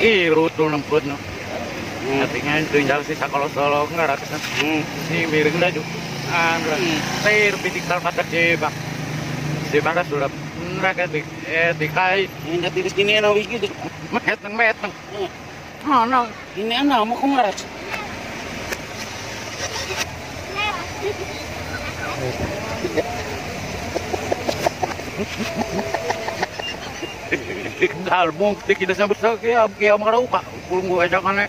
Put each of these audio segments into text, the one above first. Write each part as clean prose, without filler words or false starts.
irut tuh nemput no. Artinya tinggal sisa kalau solo nggak rata si miring dah juga. Air pitikal kata jebak. Jebak sudah mereka dikai. Ini tiris gini na wiki tu. Meteng. No. Ini anak mau kemarat. Kalbong kita sampai kaya marau pak. Pulung gua ajakan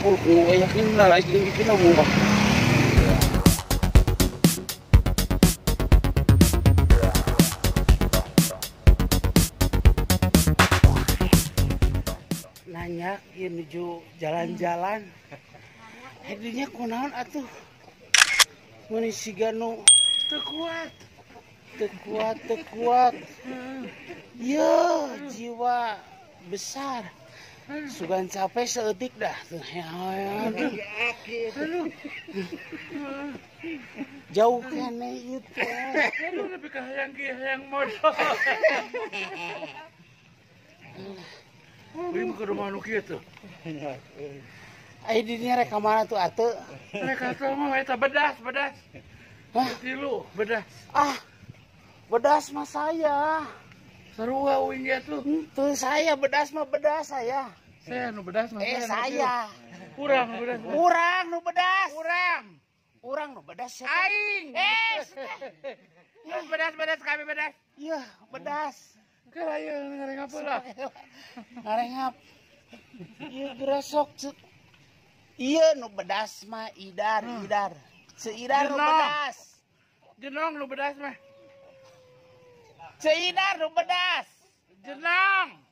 Pulung yakin lah lagi kita mau. Nanya menuju jalan-jalan. Hadinya kunaon atuh. Mun sigano tekuat. Ya, jiwa besar. Sugan capek seetik dah. Jauh kene itu. Aduh, lebih ke hayang modal. Bim ke rumah nu kieu tuh. Ai dinya rek ka mana tuh atuh? Mereka tuh mah eta bedas. Hah? Tilu bedas. Bedas mah saya. Sarua uing ge tuh. Tuh saya bedas mah bedas saya. Saya nu bedas mah. Saya. Urang nu bedas. Urang nu bedas. Urang nu bedas. Aing. Bedas kami bedas. Iya, bedas. Kalayeun ngareng apa lah. Ngarengap. Iya geresok. Iya nu bedas mah idar. Seidar nu bedas. Jenong nu bedas mah. Seidar nu bedas. Jenong.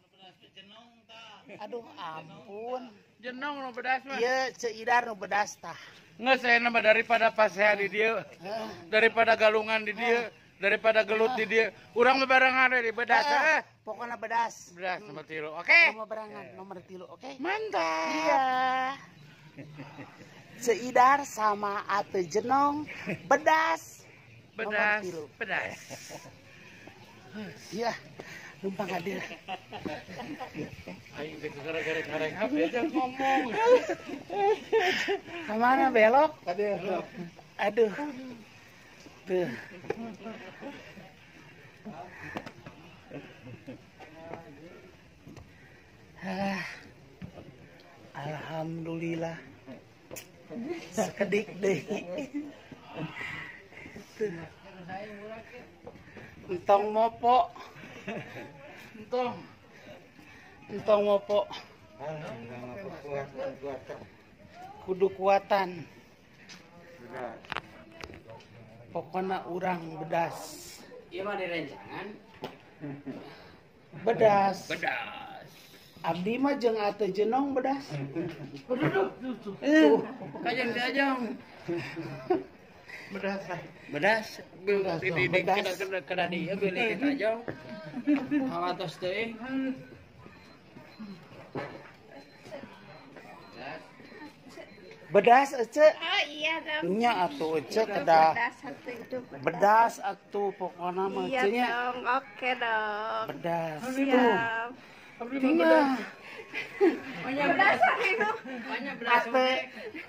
Aduh ampun. Jenong nu bedas mah. Iya seidar nu bedas tah. Nggak saya nama daripada pasea di dia, daripada galungan di dia, daripada gelut di dia. Urang mah barengan di bedas. Pokoknya bedas. Bedas nomor 3. Oke. Nomor barengan nomor 3, oke? Mantap. Iya. Seidar sama ate jenong bedas. Bedas. Nomor 3. Bedas. Iya. Numpang hadir. Aing teh gara-gara ngareng HP aja ngomong. Kemana belok? Aduh. Tuh. Alhamdulillah. Sekedik deh. Entong mopo. Entong mopo. Kudu kuatan. Pokoknya urang bedas. Iya mah direncangan. Bedas. Bedas. Abdi mah jeung ate jenong bedas. Kajang diajang. Bedas. Bedas. Kena dia beli kita aja. Hawatos teh. Bedas ece. Oh iya dong. Nya atuh ece kedah. Bedas satu itu Bedas atuh pokona mah Iya ece nya. dong, oke dong. Bedas. Siap. Tinggal. Bedas itu.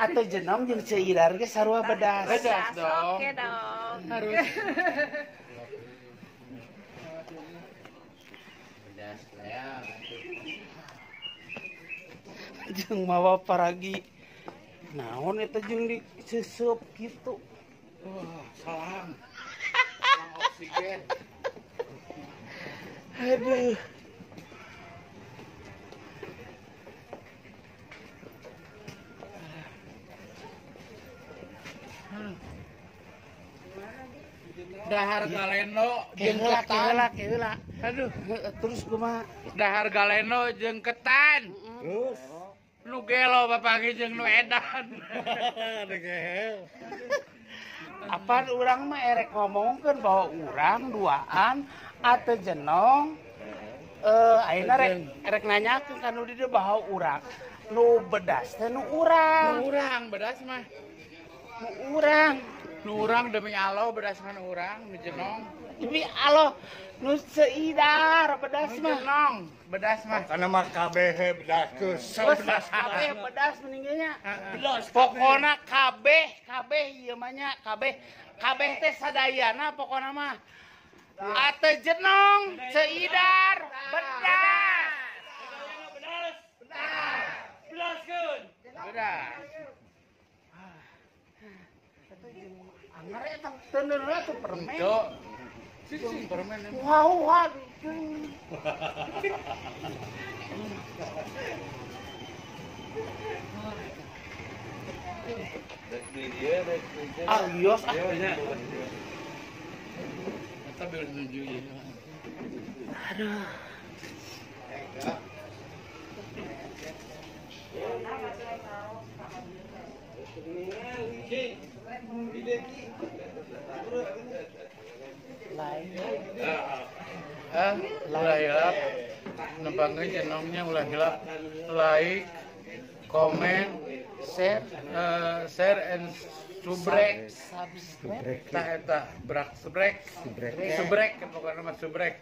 Ate jenong jeung seidar ge sarua bedas. Bedas dong. Oke dong. Harus. Bedas ya. Jeung mawa paragi. Naon eta jeung diseusup kitu. Wah, salam. Salam oksigen. Aduh. Dahar galeno jeung Keula. ketan. Aduh, Terus kumaha? dahar galeno jeung ketan. Terus Nu gelo bapake jeung nu edan. apa urang mah erek ngomongkeun bahwa urang duaan ate jenong ayeuna rek nanyakeun ka nu di dieu bahwa urang nu bedas teh nu urang Urang bedas mah. nu urang Nu urang demi Allah berdasarkan urang nu jenong. Demi Allah nu seidar bedas mah. Jenong bedas mah. Karena mah kabeh bedas geus. Kabeh bedas meninggalnya. Pokona kabeh ieu mah nya kabeh teh sadayana pokona mah. Ate jenong seidar bedas. Bedas. Anggar eta teuneurna tuh permen. Sing permen. Wah. Alios Eta biar nuju ieu. Aduh. Ulah hilap nempangkeun jenongnya ulah hilap like, comment, share and subscribe. Tah eta subrek pokona mah subrek.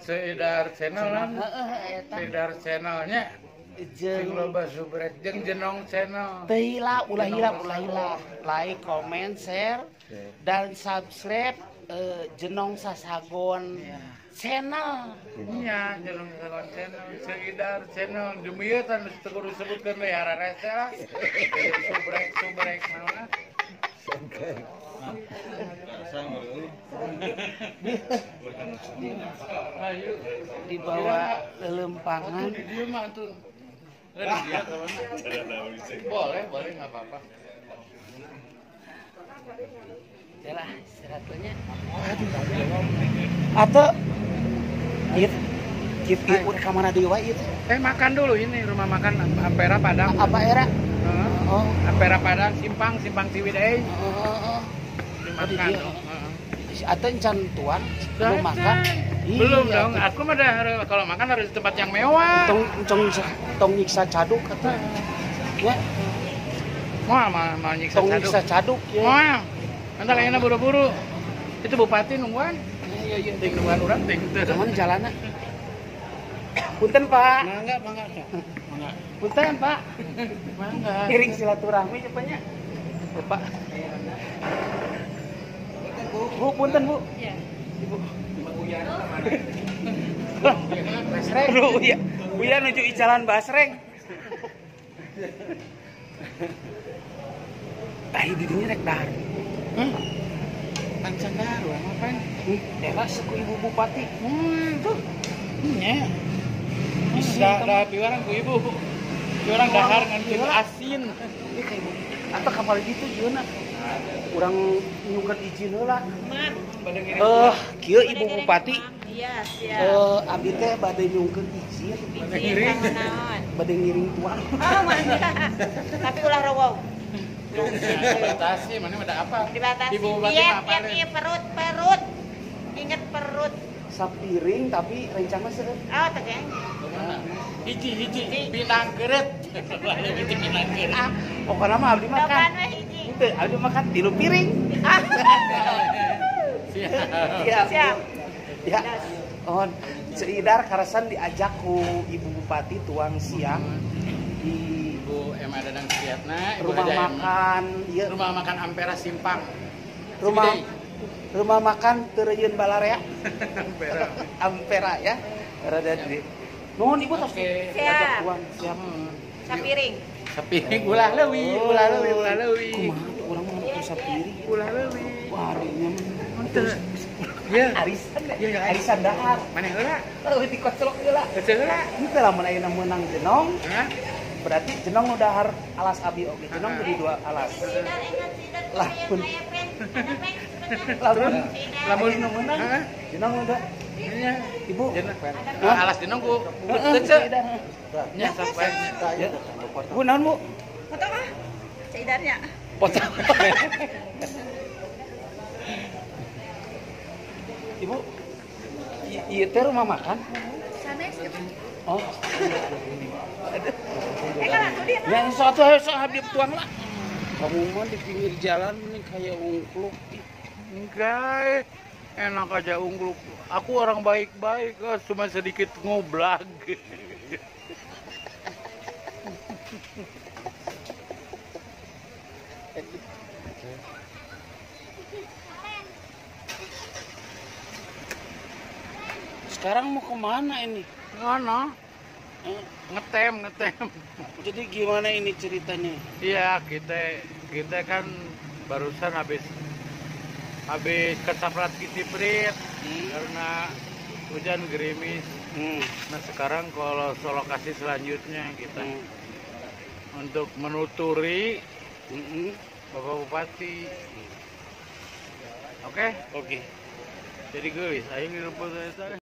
Seidar channel Seidar channelnya jeung loba subrek jeung jenong channel. Teu ulah hilap like, comment, share dan subscribe jenong sasagon channel. Iya, jenong sasagon channel, Seidar channel. Dumieu tan teu kudu sebutkeun we hararese lah. Subrek naonna. Di bawah lelempangan. Dia mah tuh. Boleh nggak apa-apa. Yalah, istirahatnya. Atau Gitu ke mana dewa itu? Makan dulu ini rumah makan Ampera Padang. Apa era? Oh, Ampera Padang Simpang Ciwidey. Dimakan. Atau encan tuan belum makan? Belum dong. Aku mah kalau makan harus di tempat yang mewah. Tong nyiksa caduk kata. Ya. Mau nyiksa caduk. Tong nyiksa caduk ya. Mau. Anta kayaknya buru-buru. Itu bupati nungguan. Iya. Ting nungguan urang ting. Mana jalanna? Punten Pak. Mangga. Punten Pak. Mangga. Kiring silaturahmi cepatnya. Pak. Bu, punten Bu. Iya. Ibu. Basreng. Aduh, iya. Buya nuju jalan Basreng. Tah di dinya rek dahar. Tancang dahar ngapain? Era suku ibu bupati. Tuh. Nya. Dah piwarang ku ibu. Piwarang dahar ngan jeung asin. Atau kapal gitu jeuna. Urang nyungkeun izin heula. Kieu ibu bupati. Iya, siap. Abdi teh bade nyungkeun izin. Bade ngiring tuang. Oh, mantap. Tapi ulah rowong. Dibatasi, mana ada apa? Dibatasi. Ibu bupati apa? Iya, perut. Ingat perut. Sapiring tapi rencana seueur. Oh, teh. Hiji pinang keureut. Hiji pinang keureut. Pokona mah abdi makan. Doban we hiji. Henteu, abdi makan 3 piring. Siap. Ya. Oh, Seidar karasan diajak ku Ibu Bupati tuang siang di Ibu Emma Dadang Sriatna, rumah makan Ampera Simpang. Rumah makan Tereuyeun Balarea. Ampera ya. Rada di. Nuhun Ibu tos ajak tuang siap. Sapiring ulah leuwih. Kumaha urang mah nu sapiring ulah leuwih. Wah, dinya mah. Iya. Arisan dahar. Maneh heula? Eueuh ti koclok heula. Heula. Henteu lamun ayeuna meunang jenong. Berarti jenong nu dahar alas abi oge. Jenong jadi 2 alas. Lamun nu meunang jenong udah. Ibu. Alas jenong ku teu. Nya sampai. Bu naon Bu? Foto ah. Seidarnya. Foto. Ibu, iya teh rumah makan? Sanes gitu. Oh. Ya, suatu hari abdi tuang lah. Kamu mah di pinggir jalan nih kayak ungkluk. Enggak, enak aja unggul. Aku orang baik-baik, cuma sedikit ngoblag. Sekarang mau kemana ini? Mana? Eh, Ngetem. Jadi gimana ini ceritanya? Iya, kita kan barusan habis kesaprat kitiprit karena hujan gerimis. Nah sekarang kalau lokasi selanjutnya kita untuk menuturi Bapak Bupati. Oke? Oke. Jadi guys, ayo kita